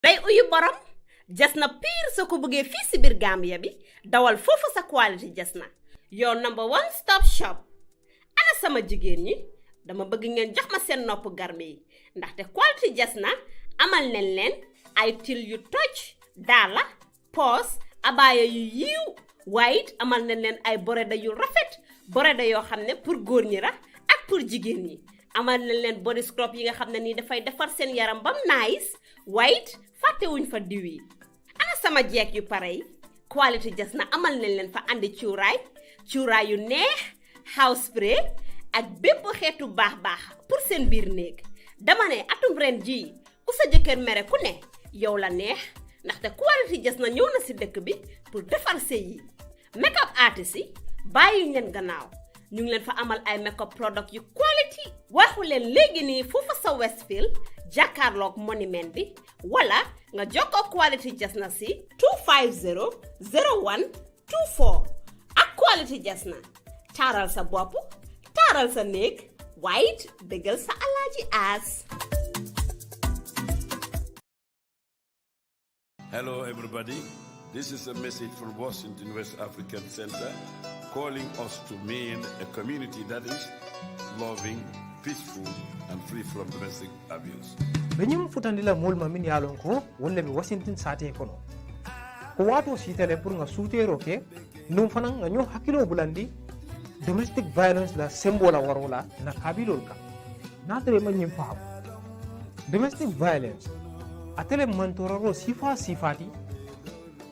day uyu borom jasna pire soo ko bëggee fii si biir Gambia bi dawal foofu sa quality jasna your number one stop shop. Ana sama jigéen ñi dama bëgg ngeen jox ma seen nopp garme yi ndaxte quality jasna amal nañ leen ay til yu toj daala poos abaaya yu yiiw waaye it amal nañ leen ay boreda yu rafet boreda yoo xam ne pour góor ñi la ak pour jigéen ñi amal nañ leen body scrub yi nga xam ne nii dafay defar seen yaram bam nice waaye it fàttewuñ fa diw yi. Ana sama jeeg yu pare yi quality jasna amal nañ leen fa andi cuuraay yu neex house spray ak bépp xeetu baax pour seen biir néeg. Dama ne atum ren jii ku sa jëkkër mere ku ne yow la neex ndaxte quality jasna ñëw na si dëkk bi pour defar sëy yi. Makeup artist yi bàyyi leen gannaaw ñu ngi leen fa amal ay makeup product yu quality waxu leen léegi nii foofa sa Westfield jàkkaarloog monument bi wala nga jokkoo quality jasna si 250 01 24 ak quality jasna taaral sa bopp taaral sa néeg waaye it dëggal sa alaaji aas. Hello everybody, this is a message from Washington West African Center calling us to mean a community that is loving, peaceful and free from domestic abuse. Benyum futandila molma min yalon ko wolle be Washington sate kono ko wato sitale pour nga soutero ke num fanan nga nyo hakilo bulandi domestic violence la sembola warola na kabilol ka natre ma nyim faham domestic violence atele mantoraro sifati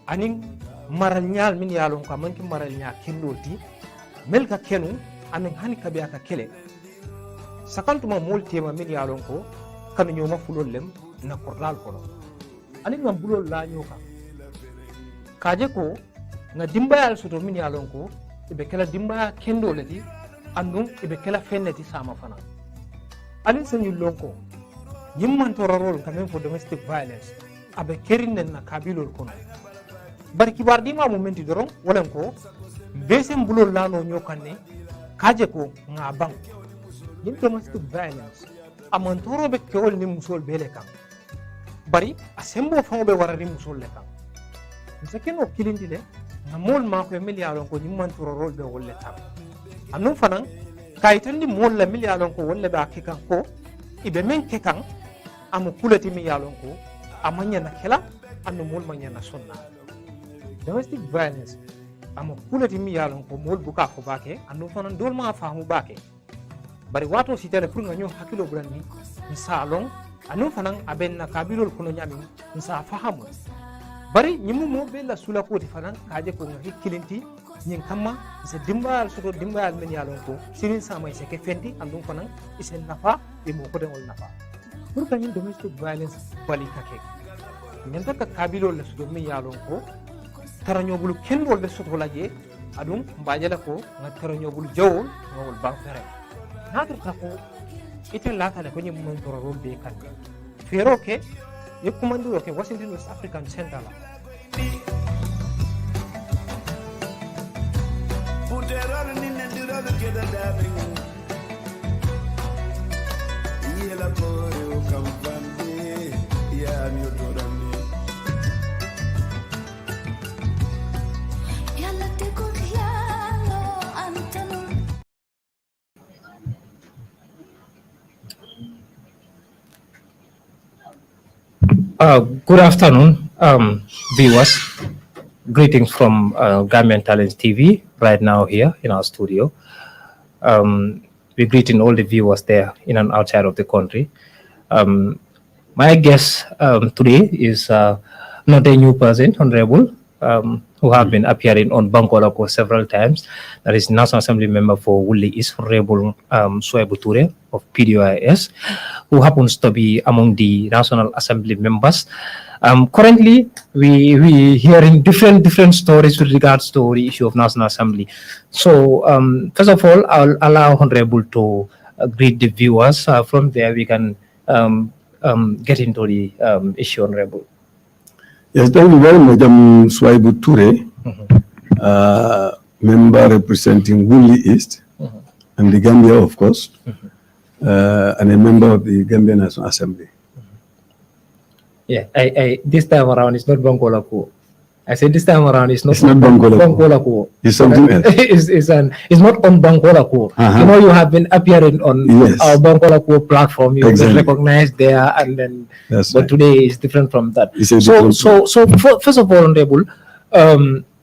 anin maral nyal min yalon ko manki maral nya kendolti melka kenu anin hani kabe aka kele sakantuma mol tema min yalon ko kanu ñoma fulol lem na korlal kono ani ngam bulol la ñoka kaje ko nga dimbayal soto min yalon ko ibe kala dimbaya kendo leti andum ibe kala fenneti sama fana ali sanyu lonko yimman to rarol kamen for domestic violence abe kerinen na kabilol kono bari kibar di ma momenti doron wolen ko besem bulol la no ñokanne kaje ko nga bang yim domestic violence amantoro be kewol ni musol bele kan bari asembo fawbe warari musol le kan sekeno kilindi le namol ma ko miliyalon ko ni mantoro rolbe wolle tam anum fanan kaytandi mol la miliyalon ko wolle ba kikan ko ibe men kekan amu kulati miliyalon ko amanya na kela anu mol manya na sunna domestic violence amu kulati miliyalon ko mol buka ko bake anu fanan dol ma famu bake bari wato sitale pour nga ñoo hakilo bulandi salon anu fanan abenna kabilol kuno nyami sa fahamu bari nyimu mo be la sula ko fanan kaje ko nga hikkilinti nyin kamma se dimbal soto dimbal men yalon ko sirin samay se ke fenti andum fanan isen nafa e mo ko dengol nafa pour que ñin domestic violence bali kake ñen taka kabilol la soto men yalon ko tarañobul kendol be soto laje adum mbajala ko nga tarañobul jawol ngol bank fere naata ko ite laatale ko ñim mon toro rombe kan fero ke yekkumandiro ke Washington West African Center la Futerol ni nendiro ke da dabi yela kore o kampande ya mi otorani yalla te ko yalo antanu. Good afternoon, viewers. Greetings from Gambian Talents TV right now here in our studio. We're greeting all the viewers there in and outside of the country. My guest today is not a new person, Honorable, who have been appearing on Bankolako several times. That is National Assembly member for Wuli is Honorable Suwaibou Touray of PDOIS, who happens to be among the National Assembly members. Currently, we hearing different stories with regards to the issue of National Assembly. So, first of all, I'll allow Honorable to greet the viewers. From there, we can get into the issue, Honorable. Yes, thank you very much. I'm Suwaibou Touray, member representing Wuli East and the Gambia, of course, and a member of the Gambian National Assembly. Yeah, I this time around it's not Bankola Ko. I said this time around it's not Bankola Ko. It's something else. It's not on Bankola Ko. You know, you have been appearing on our Bankola Ko platform. You've been recognized there, and then but today is different from that. First of all, Honorable,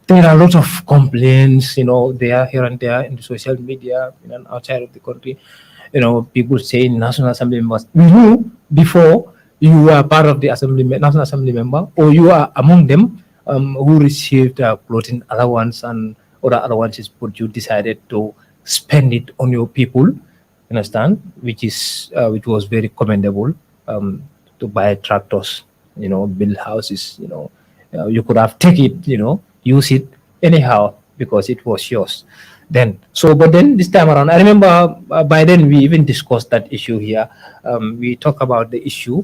there are a lot of complaints, you know, there, here and there in the social media, and outside of the country. You know, people saying National Assembly members. We knew before you were part of the National Assembly member, or you are among them who received clothing allowance and other allowances, but you decided to spend it on your people, understand, which was very commendable, to buy tractors, you know, build houses, you know. You could have taken it, you know, use it anyhow because it was yours. But then this time around, I remember by then we even discussed that issue here. We talked about the issue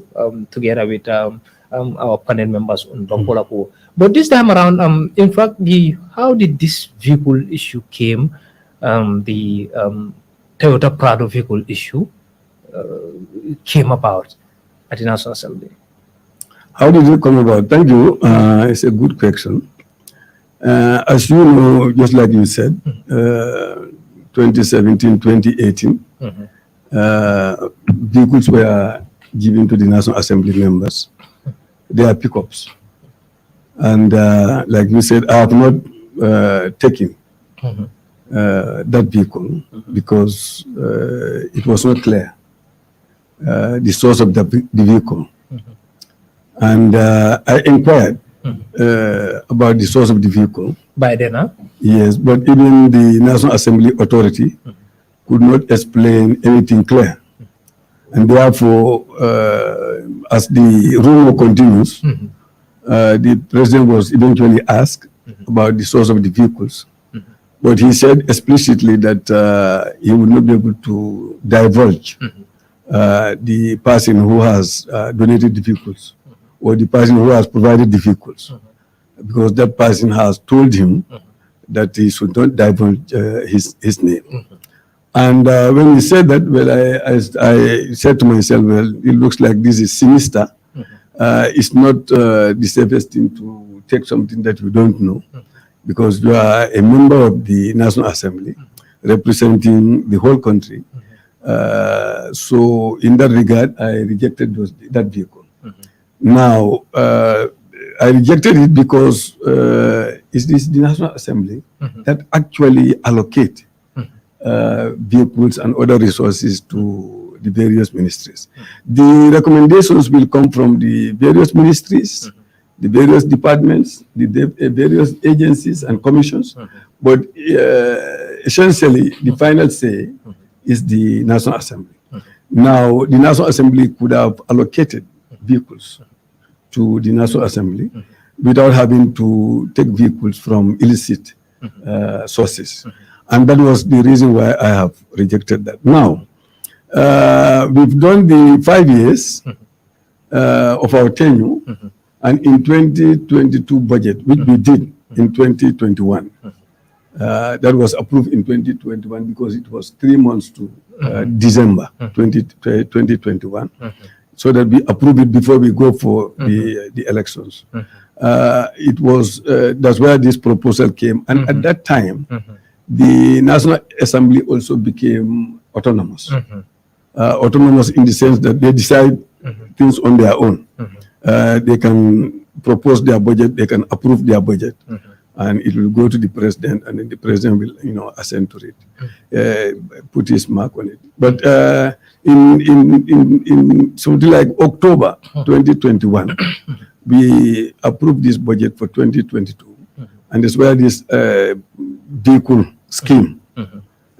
together with our panel members on Bankola Ko. But this time around, in fact, how did this vehicle issue came? The Toyota Prado vehicle issue came about at the National Assembly. How did it come about? Thank you. It's a good question. As you know, just like you said, 2017, 2018, vehicles were given to the National Assembly members. They are pickups. And like you said, I have not taken that vehicle because it was not clear, the source of the vehicle. And I inquired about the source of the vehicle. By then, huh? Yes, but even the National Assembly Authority could not explain anything clear. And therefore, as the rumor continues, the president was eventually asked about the source of the vehicles. But he said explicitly that he would not be able to divulge the person who has donated the vehicles or the person who has provided the vehicles, because that person has told him that he should not divulge his name. And when he said that, well, I said to myself, well, it looks like this is sinister. It's not the safest thing to take something that you don't know, because you are a member of the National Assembly representing the whole country. So in that regard, I rejected that vehicle. Now, I rejected it because it is the National Assembly that actually allocate vehicles and other resources to the various ministries. The recommendations will come from the various ministries, the various departments, the various agencies and commissions, but essentially the final say is the National Assembly. Now, the National Assembly could have allocated vehicles to the National Assembly without having to take vehicles from illicit sources. And that was the reason why I have rejected that. Now, we've done the 5 years of our tenure, and in 2022 budget, which we did in 2021, that was approved in 2021 because it was 3 months to December 2021. So that we approve it before we go for the elections. It was, that's where this proposal came. And at that time, the National Assembly also became autonomous. Autonomous in the sense that they decide things on their own. They can propose their budget, they can approve their budget, and it will go to the president, and then the president will, assent to it, put his mark on it. But in something like October 2021, we approved this budget for 2022, and that's where this vehicle scheme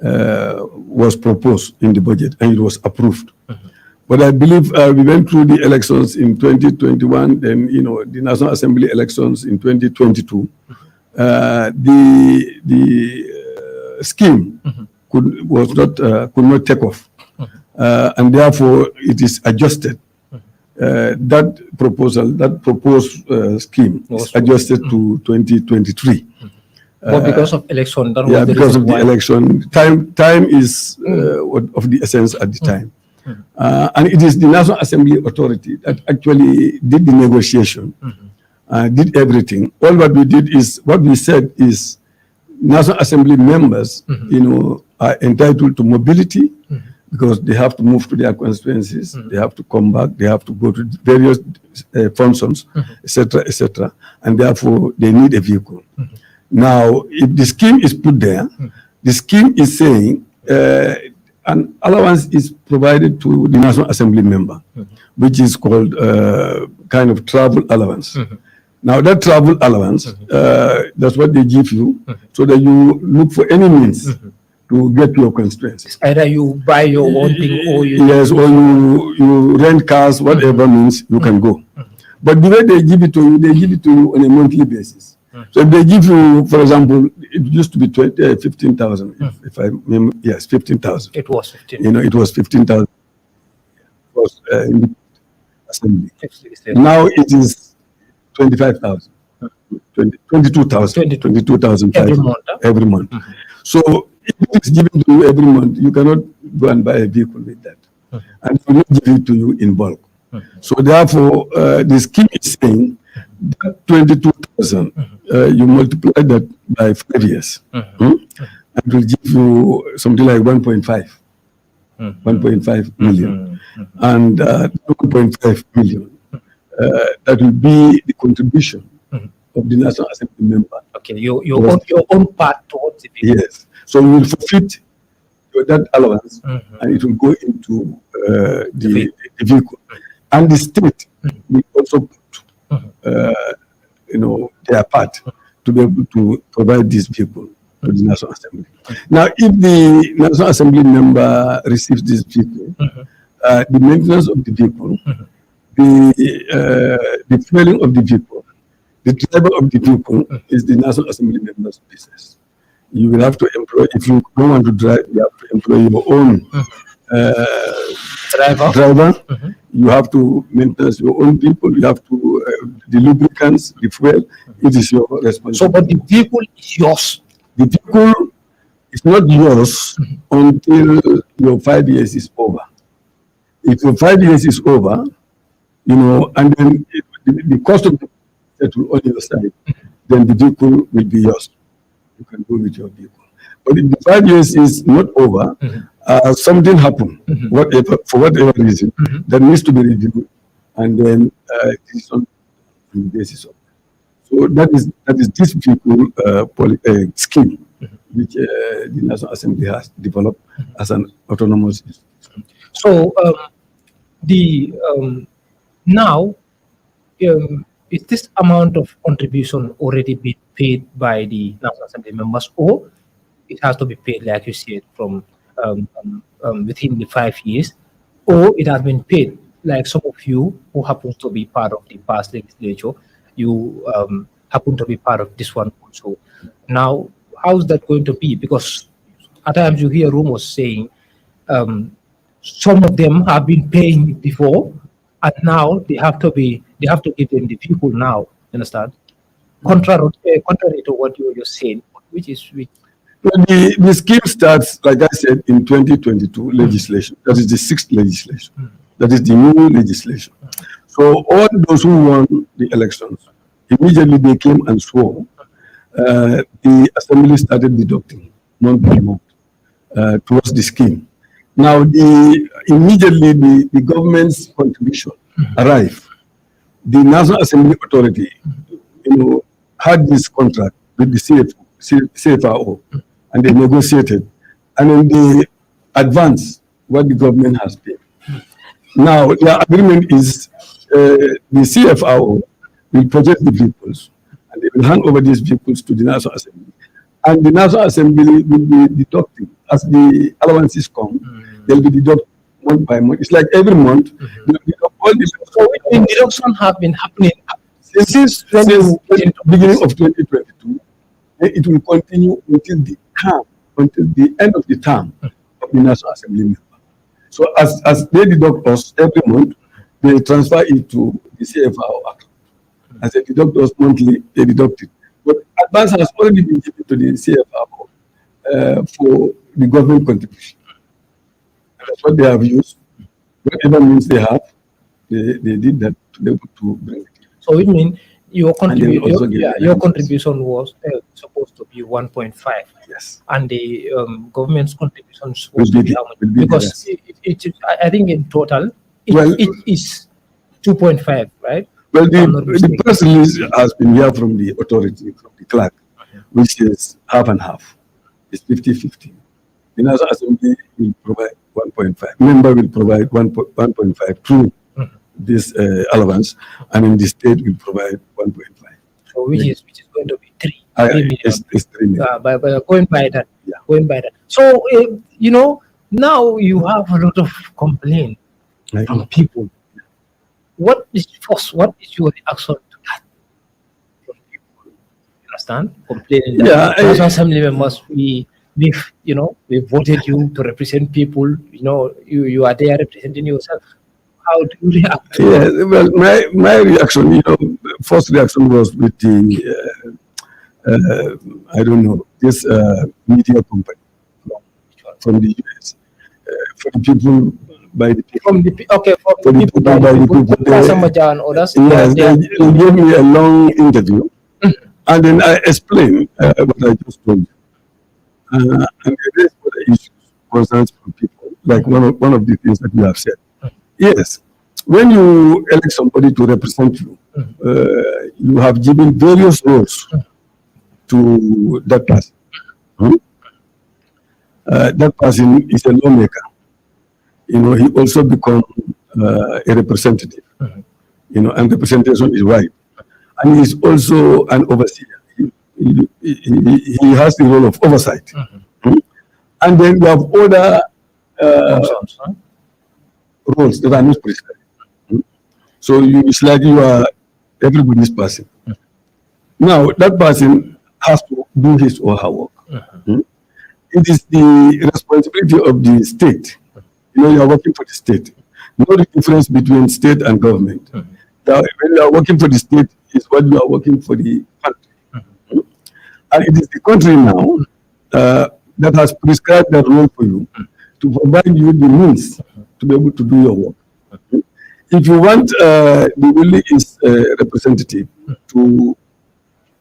was proposed in the budget, and it was approved. But I believe we went through the elections in 2021, then the National Assembly elections in 2022. The scheme could not take off, and therefore it is adjusted. That proposed scheme is adjusted to 2023. But because of election, because of the election, time is of the essence at the time. And it is the National Assembly Authority that actually did the negotiation, did everything. All what we did is, what we said is, National Assembly members, are entitled to mobility because they have to move to their constituencies, they have to come back, they have to go to various functions, etc., and therefore they need a vehicle. Now, if the scheme is put there, the scheme is saying an allowance is provided to the National Assembly member, which is called kind of travel allowance. Now, that travel allowance, that's what they give you, so that you look for any means to get to your constituencies. Either you buy your own thing or you... Yes, or you rent cars, whatever means you can go. But the way they give it to you, they give it to you on a monthly basis. So if they give you, for example, it used to be 15,000, if I remember, yes, 15,000. It was 15. It was 15,000. It was in the assembly. Now it is 25,000, 22,000 every month. Every month. So if it is given to you every month, you cannot go and buy a vehicle with that, and they will not give it to you in bulk. So therefore, the scheme is saying that 22,000, you multiply that by 5 years, and it will give you something like 1.5 million, and 1.5 million. That will be the contribution of the National Assembly member. Okay, your own part towards the vehicle. Yes. So we will forfeit that allowance, and it will go into the vehicle. And the state will also put, their part to be able to provide this vehicle to the National Assembly. Now, if the National Assembly member receives this vehicle, the maintenance of the vehicle, the fueling of the vehicle, the driver of the vehicle is the National Assembly member's business. You will have to employ, if you don't want to drive, you have to employ your own driver. You have to maintain your own people. You have to, the lubricants, the fuel, it is your responsibility. So, but the vehicle is yours. The vehicle is not yours until your 5 years is over. If your 5 years is over, and then the cost of the settle on your side, then the vehicle will be yours. You can go with your vehicle. But if the 5 years is not over, something happened, for whatever reason, that needs to be reviewed, and then it is on the basis of. So that is this vehicle scheme, which the National Assembly has developed as an autonomous institution. So now, is this amount of contribution already been paid by the National Assembly members, or it has to be paid, like you said, from within the 5 years, or it has been paid, like some of you who happen to be part of the past legislature, you happen to be part of this one also. Now, how's that going to be? Because at times you hear rumors saying some of them have been paying before, and now they have to give them the vehicle now. Understand? Contrary to what you're saying, which the scheme starts, like I said, in 2022 legislation. That is the 6th legislation. That is the new legislation. So all those who won the elections, immediately they came and swore. The assembly started deducting month by month towards the scheme. Now, immediately the government's contribution arrived. The National Assembly Authority, had this contract with the CFRO, and they negotiated, and then they advanced what the government has paid. Now, the agreement is the CFRO will purchase the vehicles, and they will hand over these vehicles to the National Assembly. And the National Assembly will be deducting, as the allowances come, they'll be deducted month by month. It's like every month, all these deductions have been happening since the beginning of 2022. It will continue until the end of the term of the National Assembly member. So as they deduct us every month, they transfer it to the CFRO account. As they deduct us monthly, they deduct it. But advance has already been given to the CFRO for the government contribution. And that's what they have used Whatever means they have, they did that to be able to bring it. So it means your And they will also your get contribution was supposed to be 1.5, Yes. and the government's contribution was Will supposed to be be the- how much? will be the Because rest. I think in total Well- it is 2.5, right? Well, If I'm not the mistaken. press release has been here from the authority, from the clerk, which is half and half. It's 50-50. The National Assembly will provide 1.5. Member will provide 1.5 through this allowance, and in the state will provide 1.5. So which is going to be 3 million. It's 3 million. By going by that, Yeah. going by that. So now you have a lot of complaint Right. from people. What is your reaction to that from people? You understand? Complaining that Yeah, National Assembly members, we voted you to represent people. You are there representing yourself. How do you react? Yeah, well, my reaction, first reaction was with the, I don't know, this media company from the US. For the people, by the people. From the For the people, by the people. Pasamaja and others. Yes, they are- they gave me a long interview, and then I explained what I just told you. And there is other issues, concerns from people, like one of the things that you have said. Yes, when you elect somebody to represent you, you have given various roles to that person. That person is a lawmaker. He also becomes a representative. And representation is wide. And he's also an overseer. He has the role of oversight. And then you have other roles that are not prescribed. So it's like you are everybody's person. Now, that person has to do his or her work. It is the responsibility of the state. You are working for the state. You know the difference between state and government. When you are working for the state, is what you are working for the country. And it is the country now that has prescribed that role for you to provide you the means to be able to do your work. If you want the Wuli is representative to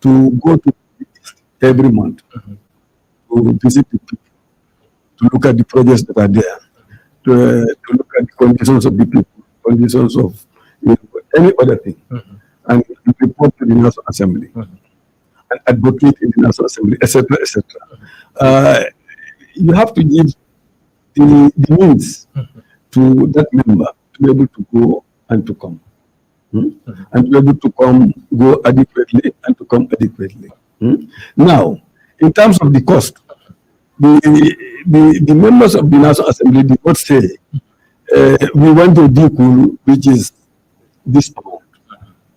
go to the East every month, to visit the people, to look at the projects that are there, to look at the conditions of the people, conditions of any other thing, and report to the National Assembly, and advocate in the National Assembly, etc., etc. You have to give the means to that member to be able to go and to come, and to be able to go adequately and to come adequately. Now, in terms of the cost, the members of the National Assembly did not say we want a vehicle which is this amount.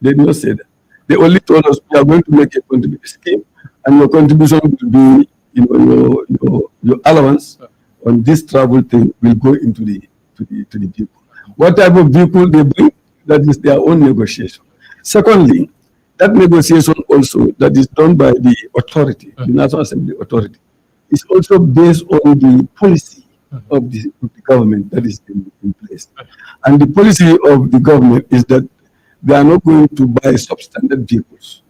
They did not say that. They only told us we are going to make a contribution scheme, and your contribution will be, your allowance on this travel thing will go into the vehicle. What type of vehicle they bring, that is their own negotiation. Secondly, that negotiation also that is done by the authority, the National Assembly authority, is also based on the policy of the government that is in place. And the policy of the government is that they are not going to buy substandard vehicles.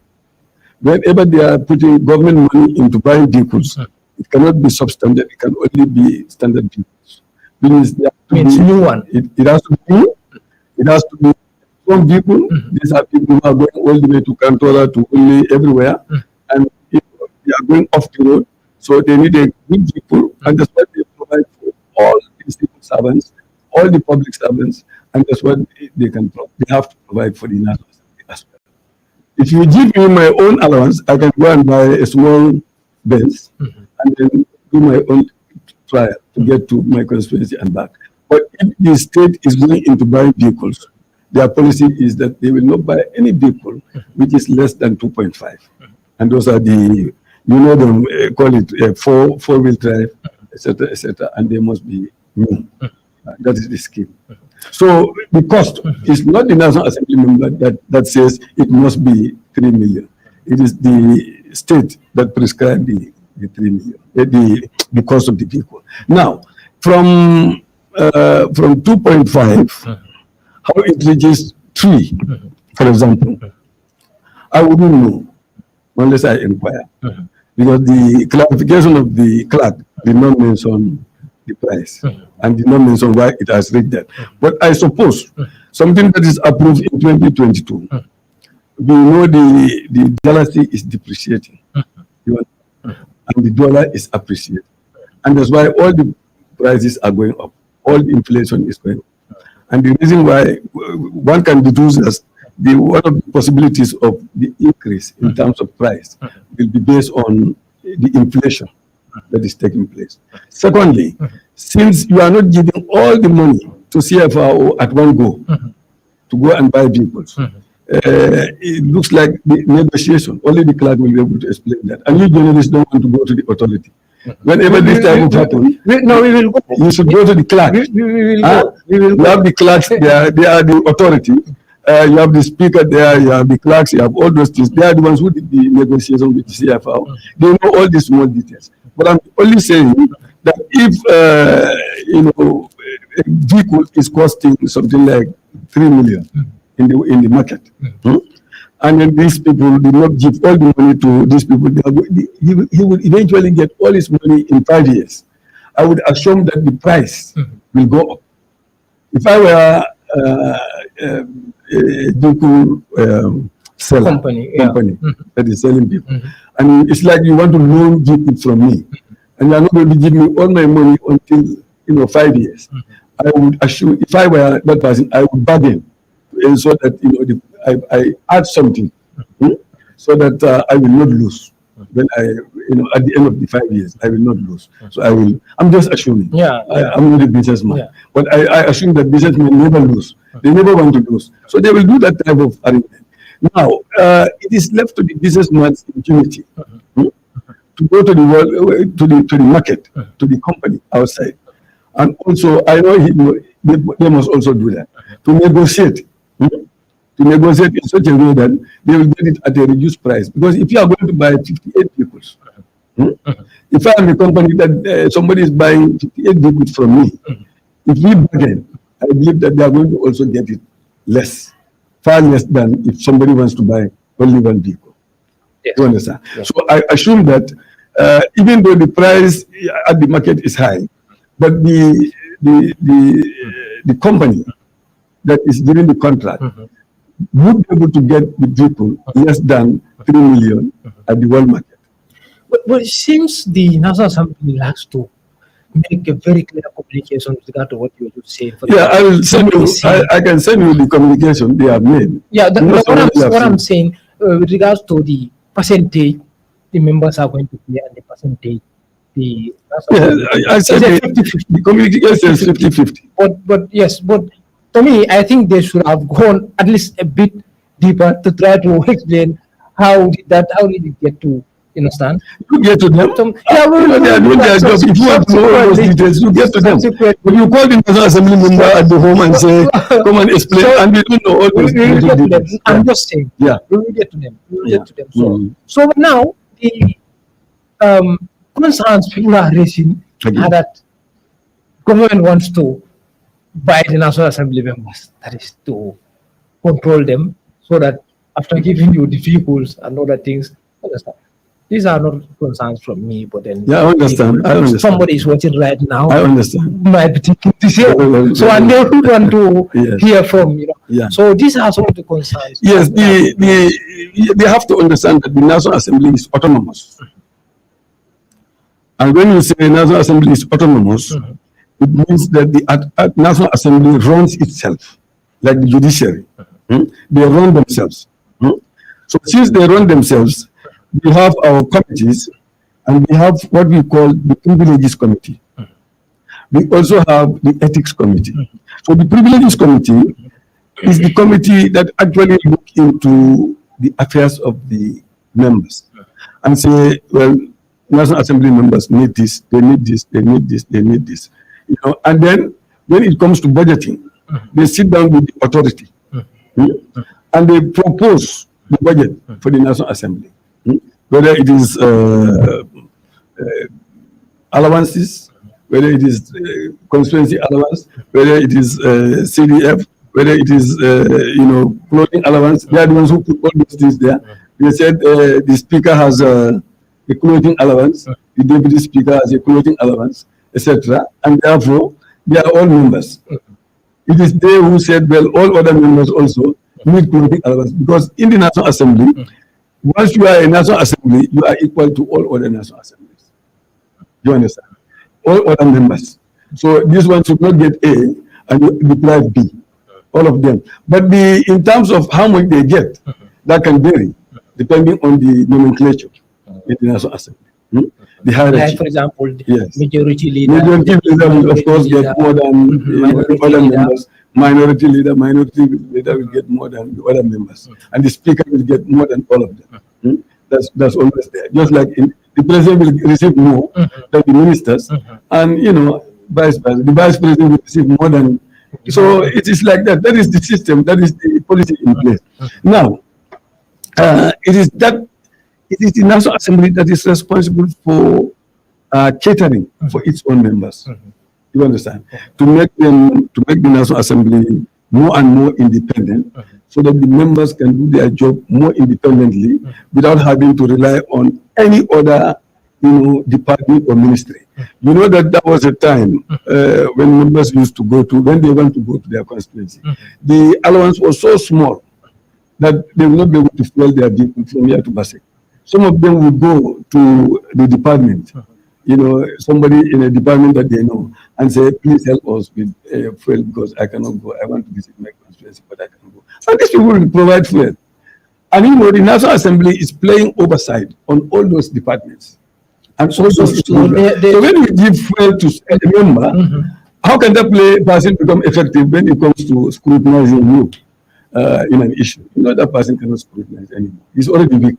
Whenever they are putting government money into buying vehicles, it cannot be substandard, it can only be standard vehicles. Means new one. It has to be new, it has to be strong vehicle. These are people who are going all the way to Kantola, to Wuli, everywhere, and they are going off the road. So they need a good vehicle, and that's what they provide for all the civil servants, all the public servants, and that's what they have to provide for the National Assembly as well. If you give me my own allowance, I can go and buy a small Benz and then do my own trial to get to my constituency and back. But if the state is going into buying vehicles, their policy is that they will not buy any vehicle which is less than 2.5. And those are the, them call it four-wheel drive, etc., and they must be new. That is the scheme. So the cost is not the National Assembly member that says it must be 3 million. It is the state that prescribes the 3 million, the cost of the vehicle. Now, from from 2.5, how it reaches 3, for example, I wouldn't know unless I inquire. Because the clarification of the clerk did not mention the price and did not mention why it has reached that. But I suppose something that is approved in 2022, we know the dollar is depreciating. And the dollar is appreciated. And that's why all the prices are going up. All the inflation is going up. And the reason why one can deduce as one of the possibilities of the increase in terms of price will be based on the inflation that is taking place. Secondly, since you are not giving all the money to CFRO at one go to go and buy vehicles, it looks like the negotiation, only the clerk will be able to explain that. And you journalists don't want to go to the authority. Whenever this type of happen, we will go. you should go to the clerk. We will go. We will You have the clerks there, they are the authority. You have the speaker there, you have the clerks, you have all those things. They are the ones who did the negotiation with the CFO. They know all these small details. But I'm only saying that if, a vehicle is costing something like 3 million in the market, and then these people do not give all the money to these people, he will eventually get all his money in 5 years. I would assume that the price will go up. If I were a vehicle seller, company that is selling people, and it's like you want to loan vehicle from me, and you are not going to give me all my money until 5 years. I would assume, if I were that person, I would bargain so that I add something so that I will not lose. When at the end of the 5 years, I will not lose. So I'm just assuming. I'm not a businessman. But I assume that businessmen never lose. They never want to lose. So they will do that type of arrangement. Now, it is left to the businessman's ingenuity to go to the world, to the market, to the company outside. And also, I know they must also do that, to negotiate. To negotiate in such a way that they will get it at a reduced price. Because if you are going to buy 58 vehicles, if I am a company that somebody is buying 58 vehicles from me, if we bargain, I believe that they are going to also get it less, far less than if somebody wants to buy only one vehicle. Yes. You understand? Yes. So I assume that even though the price at the market is high, but the company that is giving the contract would be able to get the vehicle less than 3 million at the world market. But it seems the National Assembly lacks to make a very clear communication with regard to what you were saying. I will send you. I can send you the communication they have made. What I'm saying with regards to the percentage the members are going to pay and the percentage I said the communication says 50-50. But to me, I think they should have gone at least a bit deeper to try to explain how did it get to, you understand? You get to them. They are doing their job. If you want to know all those details, you get to them. When you call the National Assembly member at the home and say, come and explain, and we don't know all those details. I'm just saying, we will get to them. So now, the concerns people are raising are that government wants to buy the National Assembly members, that is to control them, so that after giving you the vehicles and other things, understand. These are not concerns from me, but then I understand. Somebody is watching right now. I understand. Might be thinking this year. So and they would want to hear from So these are some of the concerns. Yes, they have to understand that the National Assembly is autonomous. And when you say National Assembly is autonomous, it means that the National Assembly runs itself, like the judiciary. They run themselves. So since they run themselves, we have our committees, and we have what we call the Privileges Committee. We also have the Ethics Committee. So the Privileges Committee is the committee that actually look into the affairs of the members and say, well, National Assembly members need this, they need this, they need this, they need this. And then when it comes to budgeting, they sit down with the authority and they propose the budget for the National Assembly. Whether it is allowances, whether it is constituency allowance, whether it is CDF, whether it is clothing allowance. They are the ones who put all these things there. They said the speaker has a clothing allowance, the deputy speaker has a clothing allowance, etc. And therefore, they are all members. It is they who said, well, all other members also need clothing allowance, because in the National Assembly, once you are a National Assembly, you are equal to all other National Assemblies. You understand? All other members. So this one should not get A and deprive B. All of them. But in terms of how much they get, that can vary depending on the nomenclature in the National Assembly. The hierarchy. Like, for example, yes. Majority leader. Majority leader will, of course, get more than other members. Minority leader will get more than the other members. And the speaker will get more than all of them. That's always there. Just like the president will receive more than the ministers, and vice versa. The vice president will receive more than. So it is like that. That is the system. That is the policy in place. Now, it is the National Assembly that is responsible for catering for its own members. You understand? To make the National Assembly more and more independent, so that the members can do their job more independently without having to rely on any other department or ministry. You know that was a time when members used to when they want to go to their constituency. The allowance was so small that they will not be able to fuel their vehicle from here to Basik. Some of them would go to the department, somebody in a department that they know, and say, please help us with fuel because I cannot go. I want to visit my constituency, but I can't go. And these people will provide fuel. And the National Assembly is playing oversight on all those departments. And so when you give fuel to a member, how can that person become effective when it comes to scrutinizing you in an issue? That person cannot scrutinize anymore. He's already weak.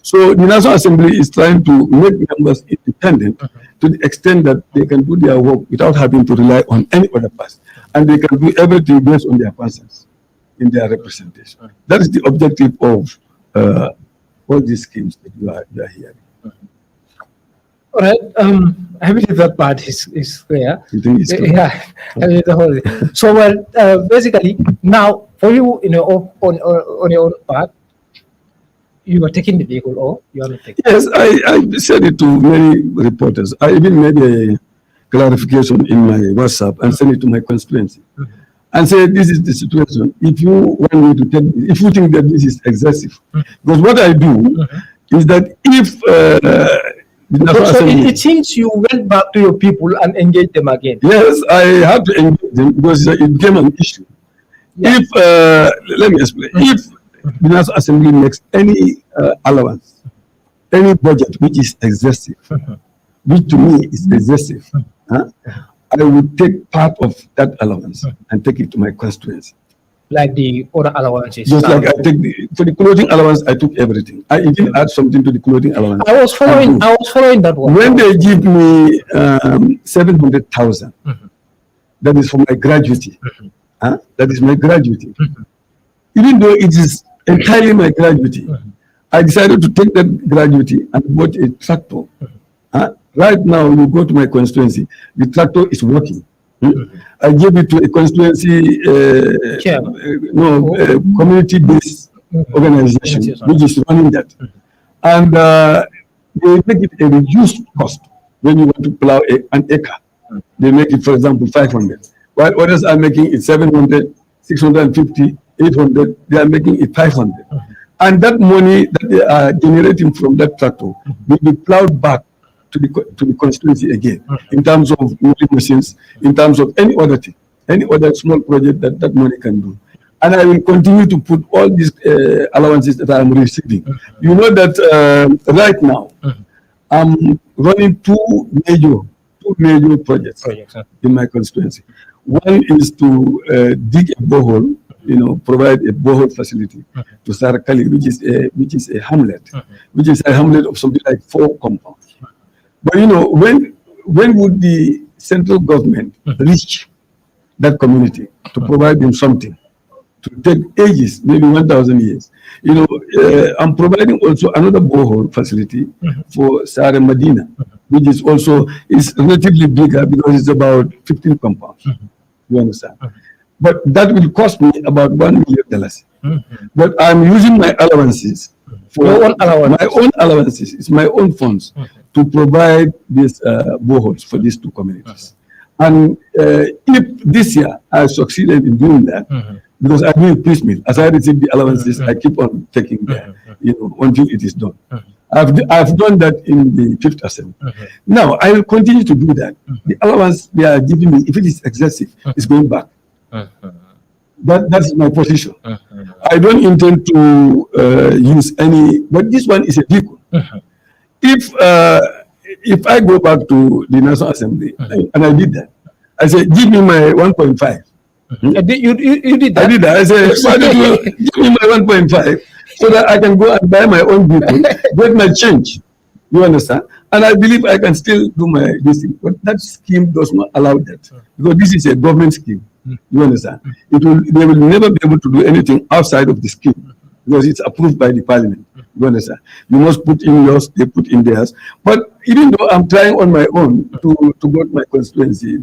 So the National Assembly is trying to make members independent to the extent that they can do their work without having to rely on any other person. And they can do everything based on their conscience in their representation. That is the objective of all these schemes that you are hearing. All right. I believe that part is clear. You think it's clear? Yeah. I mean, the whole. So, basically, now for you, on your own part, you are taking the vehicle, or you are not taking? Yes, I said it to many reporters. I even made a clarification in my WhatsApp and sent it to my constituency, and said, "This is the situation. If you want me to take, if you think that this is excessive, because what I do is that if." So it seems you went back to your people and engaged them again. Yes, I had to engage them because it became an issue. Yeah. If let me explain. If the National Assembly makes any allowance, any budget which is excessive, which to me is excessive, I would take part of that allowance and take it to my constituency. Like the other allowances. Just like I take for the clothing allowance, I took everything. I even add something to the clothing allowance. I was following that one. When they give me 700,000, that is for my gratuity. That is my gratuity. Even though it is entirely my gratuity, I decided to take that gratuity and bought a tractor. Right now, you go to my constituency, the tractor is working. I gave it to a constituency, community-based organization, which is running that. And they make it a reduced cost when you want to plow an acre. They make it, for example, 500. While others are making it 700, 650, 800, they are making it 500. And that money that they are generating from that tractor will be plowed back to the constituency again, in terms of milling machines, in terms of any other thing, any other small project that money can do. And I will continue to put all these allowances that I am receiving. You know that right now, I'm running two major projects in my constituency. One is to dig a borehole, provide a borehole facility to Sarakali, which is a hamlet, which is a hamlet of something like 4 compounds. But when would the central government reach that community to provide them something to take ages, maybe 1,000 years. I'm providing also another borehole facility for Saga Medina, which is also relatively bigger because it's about 15 compounds. You understand? But that will cost me about $1 million. But I'm using my allowances for Your own allowance. my own allowances. It's my own funds to provide these boreholes for these two communities. And if this year I succeeded in doing that, because I do it piecemeal, as I receive the allowances, I keep on taking them, until it is done. I've done that in the Fifth Assembly. Now I will continue to do that. The allowance they are giving me, if it is excessive, it's going back. That's my position. I don't intend to use any, but this one is a vehicle. If I go back to the National Assembly, and I did that, I said, give me my 1.5. You did that? I did that. I said, why don't you give me my 1.5 so that I can go and buy my own vehicle, get my change. You understand? And I believe I can still do this thing. But that scheme does not allow that, because this is a government scheme. You understand? They will never be able to do anything outside of the scheme, because it's approved by the parliament. You understand? You must put in yours, they put in theirs. But even though I'm trying on my own to go to my constituency,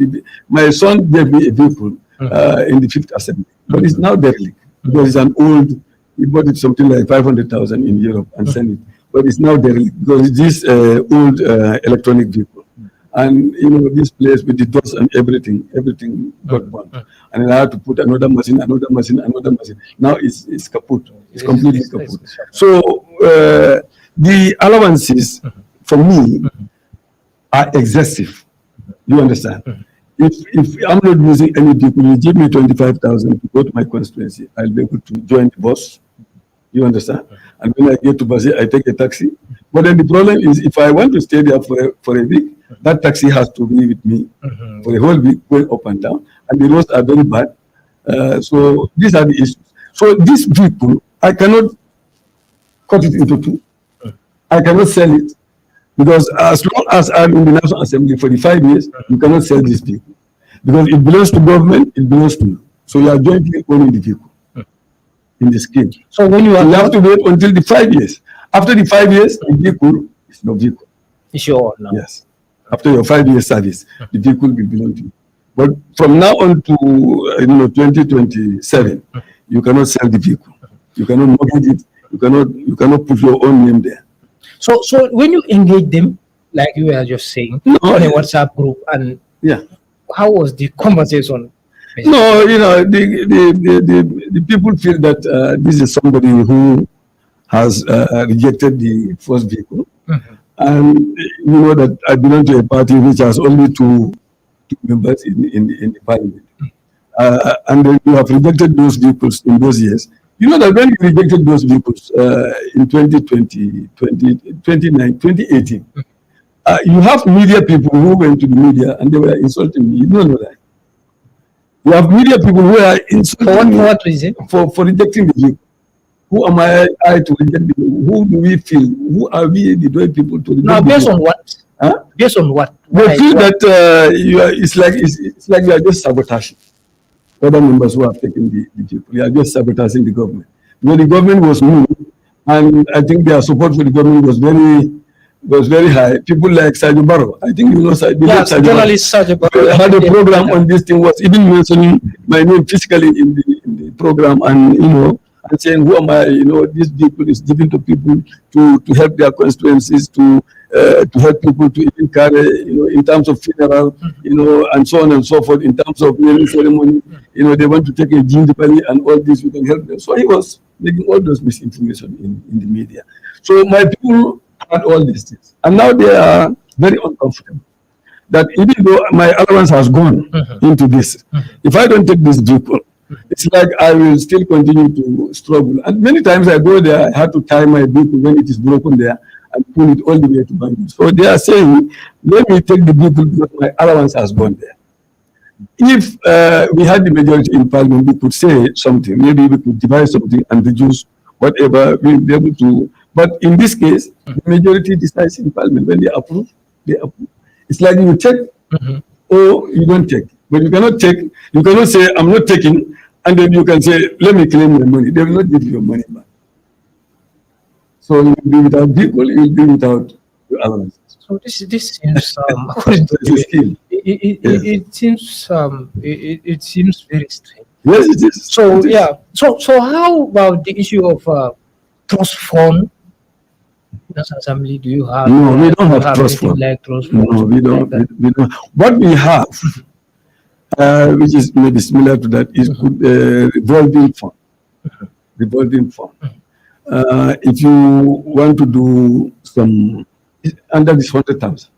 my son gave me a vehicle in the Fifth Assembly, but it's now derelict because it's an old. He bought it something like 500,000 in Europe and sent it, but it's now derelict because it's this old electronic vehicle. And this place with the dust and everything got burned. And I had to put another machine. Now it's kaput. It's completely kaput. So the allowances for me are excessive. You understand? If I'm not using any vehicle, you give me 25,000 to go to my constituency, I'll be able to join the bus. You understand? And when I get to Basi, I take a taxi. But then the problem is, if I want to stay there for a week, that taxi has to be with me for a whole week, going up and down. And the roads are very bad. So these are the issues. So this vehicle, I cannot cut it into two. I cannot sell it. Because as long as I'm in the National Assembly for the 5 years, you cannot sell this vehicle. Because it belongs to government, it belongs to you. So you are jointly owning the vehicle in the scheme. So when you have to wait until the 5 years. After the 5 years, the vehicle is your vehicle. It's your own now. Yes. After your 5 years service, the vehicle will belong to you. But from now on to 2027, you cannot sell the vehicle. You cannot mortgage it. You cannot put your own name there. So when you engage them, like you were just saying, on a WhatsApp group, and how was the conversation? No, the people feel that this is somebody who has rejected the first vehicle, and that I belong to a party which has only two members in the parliament, and then you have rejected those vehicles in those years. You know that when you rejected those vehicles in 2018, you have media people who went to the media and they were insulting me. You don't know that. You have media people who are insulting me. For what reason? For rejecting the vehicle. Who am I to reject the vehicle? Who do we feel? Who are we, the doing people, to reject? Now, based the on what? Huh? Based on what? They feel that it's like you are just sabotaging other members who have taken the vehicle. You are just sabotaging the government. When the government was moved, and I think their support for the government was very high. People like Saga Barrow, I think journalist Saga Barrow had a program on this thing, was even mentioning my name physically in the program, and and saying, who am I? This vehicle is given to people to help their constituencies, to help people to even carry, in terms of funeral, and so on and so forth, in terms of naming ceremony, they want to take a gingerly and all this, we can help them. So he was making all those misinformation in the media. So my people had all these things. And now they are very uncomfortable. That even though my allowance has gone into this, if I don't take this vehicle, it's like I will still continue to struggle. And many times I go there, I have to tie my vehicle when it is broken there and pull it all the way to Bangalore. So they are saying, let me take the vehicle because my allowance has gone there. If we had the majority in parliament, we could say something. Maybe we could devise something and reduce whatever we'll be able to. But in this case, the majority decides in parliament. When they approve, they approve. It's like you take or you don't take. But you cannot take, you cannot say, I'm not taking, And then you can say, let me claim my money. They will not give you your money back. So you will be without vehicle, you will be without your allowance. So this seems according to It's a skill. it seems very strange. Yes, it is. So It is. yeah. So how about the issue of trust fund? National Assembly, do you have? No, we don't have trust anything fund. like trust fund. No, we don't. We don't. What we have, which is maybe similar to that, is revolving fund. Revolving fund. If you want to do some under this 100,000,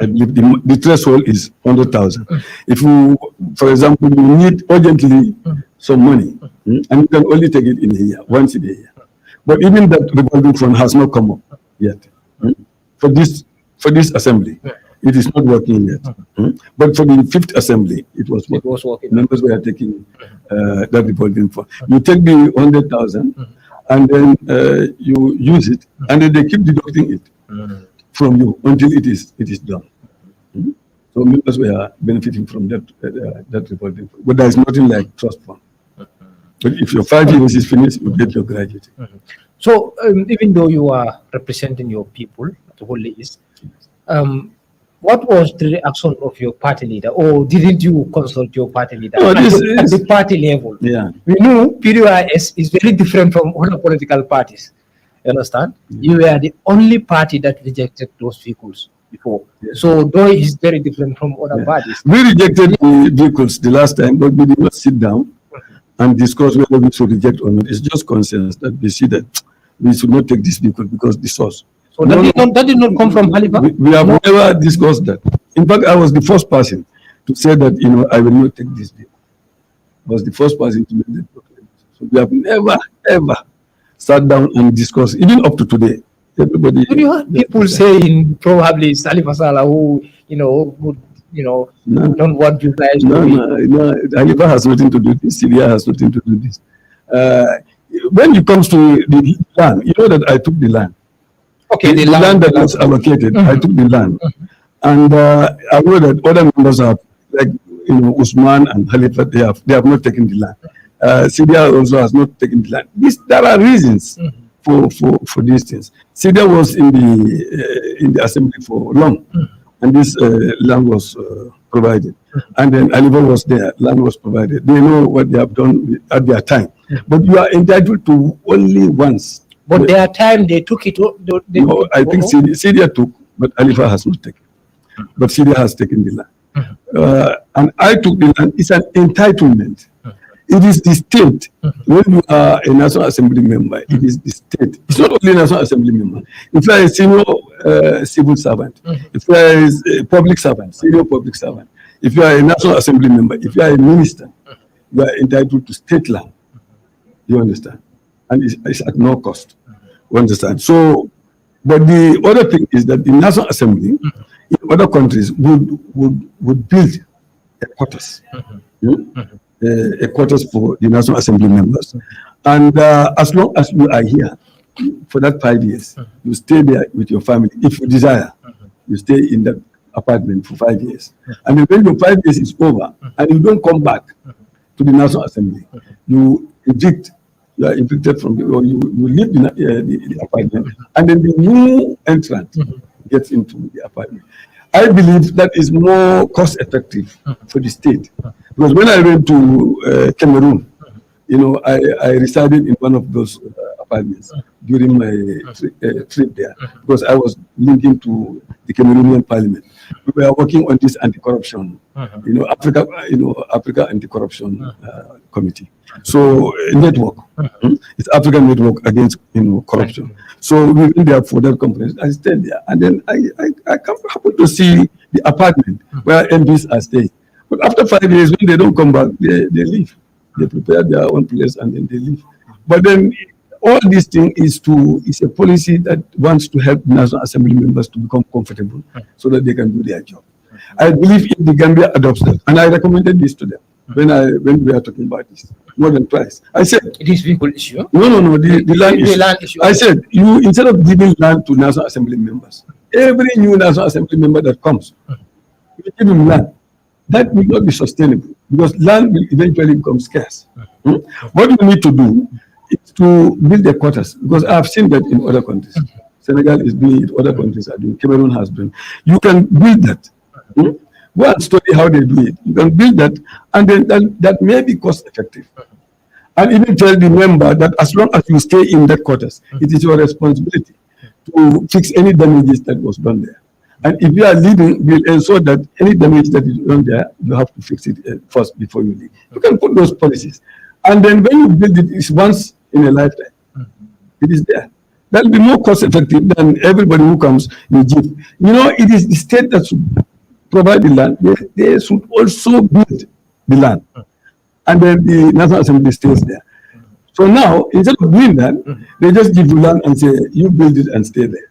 I believe the threshold is 100,000. If you, for example, you need urgently some money, and you can only take it in a year, once in a year. But even that revolving fund has not come up yet. For this assembly, it is not working yet. But for the fifth assembly, it was working. It was working. Members were taking that revolving fund. You take the 100,000, and then you use it, and then they keep deducting it from you until it is done. So members were benefiting from that revolving fund. But there is nothing like trust fund. But if your 5 years is finished, you get your graduate. So even though you are representing your people, the whole East, what was the reaction of your party leader, or didn't you consult your party leader No, at the party level? Yeah. We know PDIS is very different from other political parties. You understand? You were the only party that rejected those vehicles before. So though it's very different from other parties. We rejected the vehicles the last time, but we did not sit down and discuss whether we should reject or not. It's just consensus that we see that we should not take this vehicle because the source. So that did not come from Halifax? We have never discussed that. In fact, I was the first person to say that, I will not take this vehicle. I was the first person to make that proclamation. So we have never, ever sat down and discussed, even up to today. Everybody. But you heard people saying probably Salif Asala who, would, don't want you guys to be. No, Halifa has nothing to do with this. Syria has nothing to do with this. When it comes to the land, you know that I took the land. Okay, the land that was allocated, I took the land. And I know that other members have, like, Usman and Halifa, they have not taken the land. Syria also has not taken the land. There are reasons for these things. Syria was in the assembly for long, and this land was provided. And then Halifa was there, land was provided. They know what they have done at their time. But you are entitled to only once. But their time, they took it. No, I think Syria took, but Halifa has not taken. But Syria has taken the land. And I took the land. It's an entitlement. It is the state. When you are a National Assembly member, it is the state. It's not only a National Assembly member. If you are a senior civil servant, if you are a public servant, senior public servant, if you are a National Assembly member, if you are a minister, you are entitled to state land. You understand? And it's at no cost. You understand? So, but the other thing is that the National Assembly in other countries would build a quarters. A quarters for the National Assembly members. And as long as you are here for that 5 years, you stay there with your family. If you desire, you stay in that apartment for 5 years. And then when your 5 years is over and you don't come back to the National Assembly, you are evicted from you leave the apartment, and then the new entrant gets into the apartment. I believe that is more cost effective for the state. Because when I went to Cameroon, I resided in one of those apartments during my trip there, because I was linking to the Cameroonian Parliament. We were working on this anti-corruption, Africa Anti-Corruption Committee. So network, it's African Network Against Corruption. So we went there for that conference. I stayed there, and then I happened to see the apartment where MPs are staying. But after 5 years, when they don't come back, they leave. They prepare their own place and then they leave. But then all this thing is a policy that wants to help National Assembly members to become comfortable so that they can do their job. I believe if the Gambia adopts that, and I recommended this to them when we are talking about this more than twice. I said, it is vehicle issue. No, the land issue. I said, you, instead of giving land to National Assembly members, every new National Assembly member that comes, you give him land. that will not be sustainable because land will eventually become scarce. What we need to do is to build the quarters because I have seen that in other countries. Senegal is doing it, other countries are doing it, Cameroon has been. You can build that. Go and study how they do it. You can build that, and then that may be cost effective. And even tell the member that as long as you stay in that quarters, it is your responsibility to fix any damages that was done there. And if you are leaving, we'll ensure that any damage that is done there, you have to fix it first before you leave. You can put those policies. And then when you build it, it's once in a lifetime. It is there. That will be more cost effective than everybody who comes in Jeep. You know, it is the state that should provide the land. They should also build the land. And then the National Assembly stays there. So now, instead of doing that, they just give you land and say, you build it and stay there.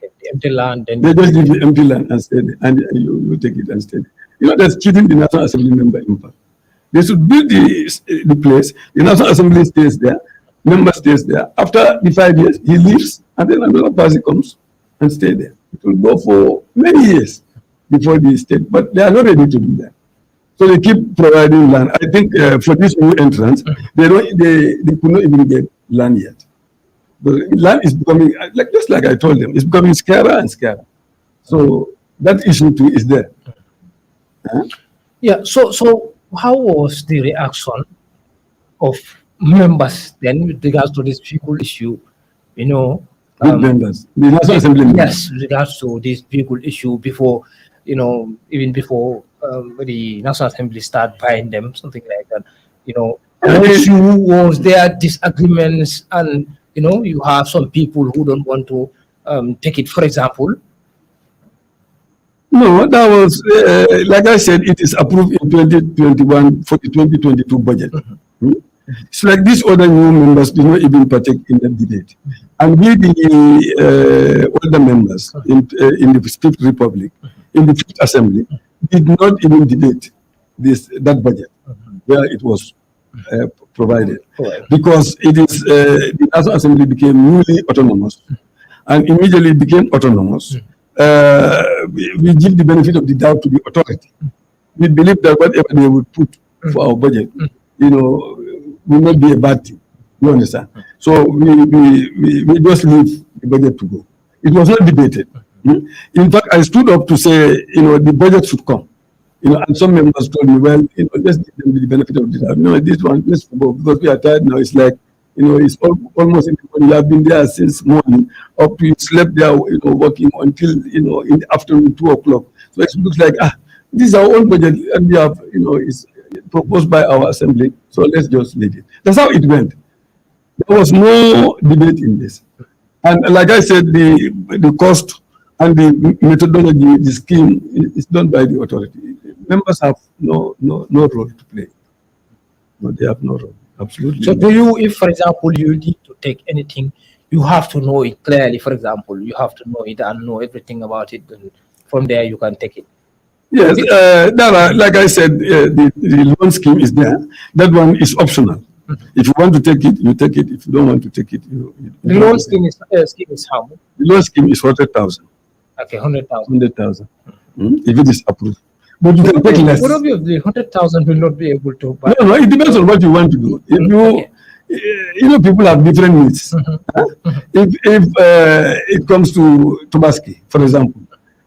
The empty land. Then they just give you empty land and stay there, and you take it and stay there. You know, that's cheating the National Assembly member impact. They should build the place, the National Assembly stays there, member stays there. After the 5 years, he leaves, and then another party comes and stay there. It will go for many years before the state, but they are not ready to do that. So they keep providing land. I think for this new entrance, they could not even get land yet. The land is becoming, just like I told them, it's becoming scarcer and scarcer. So that issue too is there. Yeah. So how was the reaction of members then with regards to this vehicle issue? You know, members, the National Assembly members. Yes, with regards to this vehicle issue before, you know, even before the National Assembly start buying them, something like that. You know, was there disagreements, and you know, you have some people who don't want to take it, for example. No, that was, like I said, it is approved in 2021 for the 2022 budget. It's like these other new members do not even partake in that debate. And we, the older members in the Fifth Republic, in the Fifth Assembly, did not even debate that budget where it was provided. Because it is, the National Assembly became newly autonomous and immediately became autonomous. We give the benefit of the doubt to the authority. We believe that whatever they would put for our budget, you know, will not be a bad thing. You understand? So we just leave the budget to go. It was not debated. In fact, I stood up to say, you know, the budget should come. You know, and some members told me, well, you know, just give them the benefit of the doubt. No, this one, let's go, because we are tired now. It's like, you know, it's almost in the morning. You have been there since morning, up to you slept there, you know, working until, you know, in the afternoon, 2 o'clock. So it looks like, this is our own budget, and we have, you know, it's proposed by our assembly, so let's just leave it. That's how it went. There was no debate in this. And like I said, the cost and the methodology, the scheme is done by the authority. Members have no role to play. No, they have no role. Absolutely. So do you, if for example, you need to take anything, you have to know it clearly, for example, you have to know it and know everything about it, and from there you can take it. Yes, like I said, the loan scheme is there. That one is optional. If you want to take it, you take it. If you don't want to take it, you the loan scheme is how much? The loan scheme is 100,000. Okay, 100,000. 100,000. If it is approved. But you can take less. Probably 100,000 will not be able to buy. No, it depends on what you want to do. If you, you know, people have different needs. If it comes to Tobaski, for example,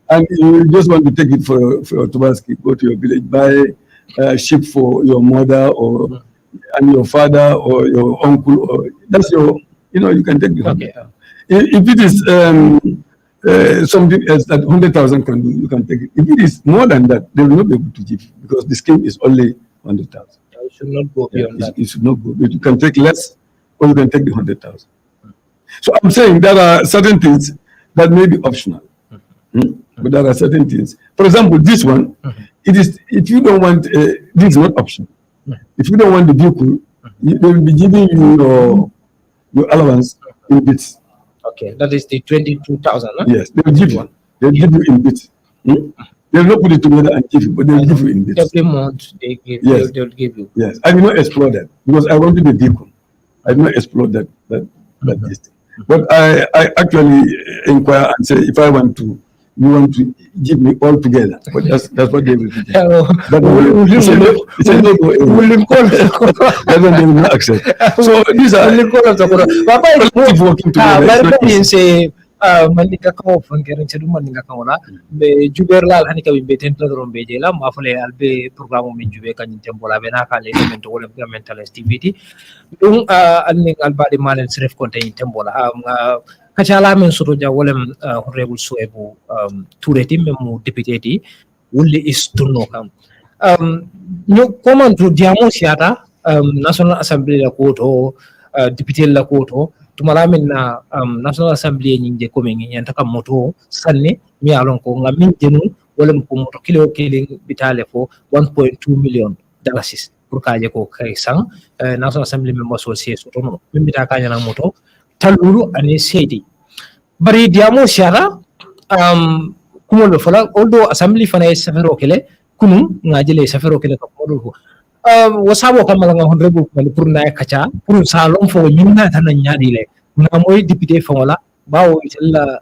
and you just want to take it for Tobaski, go to your village, buy a sheep for your mother or and your father or your uncle, or that's your, you know, you can take it. Okay. If it is something else that 100,000 can do, you can take it. If it is more than that, they will not be able to give, because the scheme is only 100,000. It should not go beyond that. It should not go. You can take less, or you can take the 100,000. So I'm saying there are certain things that may be optional, but there are certain things. For example, this one, it is, if you don't want, this is not optional. If you don't want the vehicle, they will be giving you your allowance in bits. Okay, that is the 22,000. Huh? Yes, they will give you. They will give you in bits. They will not put it together and give you, but they will give you in bits. Every month they give. Yes. They will give you. Yes, I will not explore that because I wanted the vehicle. I will not explore that this thing. But I actually inquire and say, if I want to you want to give me all together. But that's what they will do. It's a no-go. That's what they will not accept. So these are collective working together. Mandinga ko fangkering cedu mandinga ko la be juberlal hani kabi be templa ron be jela ma fale albe programme min jube kan tembola be na kale men to wala governmental activity dum alning albade malen sref konte tembola kachala men soto ja wolem honorable Suwaibou Touray memu député ti Wuli is tunno kam no comment to diamo siata National Assembly la koto député la koto tumala min na National Assembly nyinge ko min yanta kam moto sanne mi alon ko ngamin jenu wala ko moto kilo killing bitale fo 1.2 million dollars pour kaje ko kay sang National Assembly member so so no min bita kanya na moto talulu ani sedi bari diamo siara kumo lo fala although Assembly fana safero kele kunu ngajele safero kele ko modo wasabo kamala nga honorable ko pour na kacha pour salon fo nyina tan nyaadi le na moy député fo wala bawo itella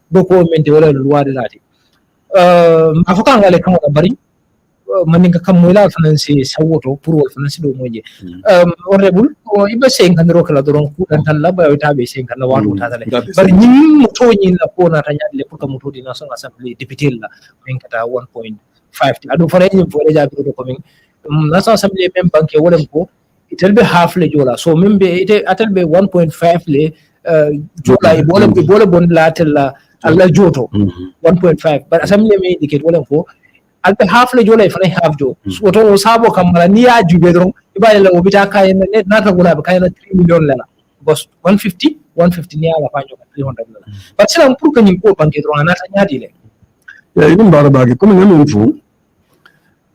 document wala loi de lati ma foka ngale kam wala bari maninga kam moy la finance sawoto pour wal finance do moje honorable o ibe sen kan ro kala doron ku dan tan la ba ta be sen kan la walu ta dale bari nyim moto nyin la ko na tan nyaadi le pour ka moto di National Assembly député la men kata 1.5 adu fare nyim fo le jabi do ko min National Assembly même banque wolem ko itel be half le jola so même be ite atel be 1.5 le jola e bole bon latel la alla joto 1.5 but Assembly me indicate wolem ko albe half le jola e fane half jo so to sabo kamala ni ya jube don ibale la obita kay na ta gola kay na 3 million la bos 150 ni ala fanyo 300 la but silam pour que ni ko banque don na ta nyaadi le ya ibn barabagi comme ngam fu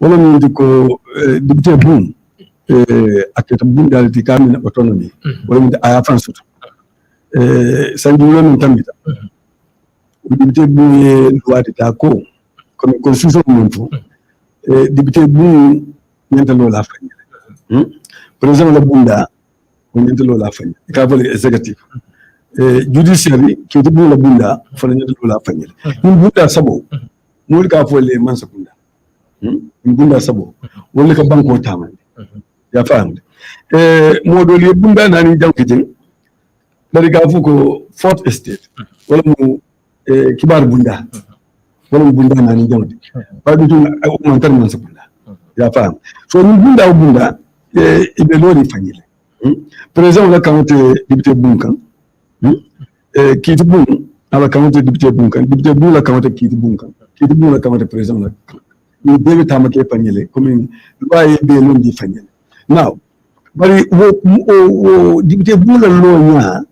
wala min ko député boom aketa boom dalti kamin autonomy wala min aya fansuto sanji wala min tambita député boom ye loi ta ko comme constitution mon fu député boom nyanta lola fanya président la bunda ko nyanta lola fanya ka vole executive judiciary ke to boom la bunda fa nyanta lola fanya min bunda sabo mul ka vole man sakunda bunda sabo wala ka banko tamande ya fahamde modol ye bunda nani jankijin bari ga fuko fourth estate wala mu kibar bunda wala mu bunda nani jamde bari dum o man tan man sabunda ya faham so ni bunda ibe lori fanyile président wala kamate député bunkan kiti bun ala kamate député bunkan député bun la kamate kiti bunkan kiti bun la kamate président la ni bebe tamake fanyele comme loi be non di fanyele now bari wo député bula lo nya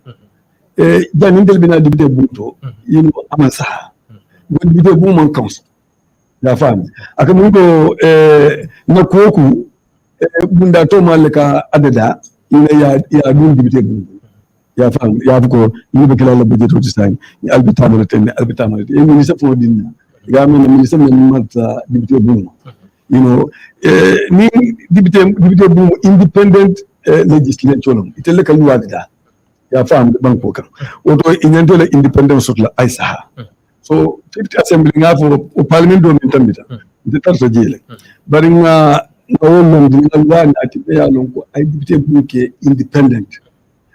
jani del bina député bunto yino amasa wo député bu mon council ya fam aka mun ko na koku bunda to malaka adada ina ya dun député bunto ya fam ya ko ni be kala la budget to sai ni albitamale e ni sa fo dinna gamen ministre men mata député boom ni député boom independent legislature itelle kan wadida ya fam banko kan oto inyanto le independent sotla aisaha so 50 assembly nga fo parliament do min tambita de tarso jele bari nga wonnon di ngani ati be yalon ko ay député boom ke independent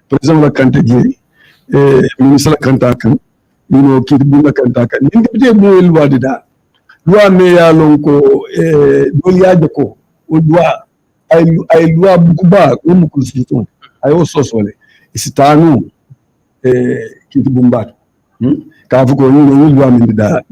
président la kante jeri ministre la kanta kan kiti bunga kantaka ni député mo loi dida loi me ya lonko doli yaje ko o loi ay loi bukuba o mu constitution ay o sosole isitanu kiti bumba ka fu ko ni loi me dida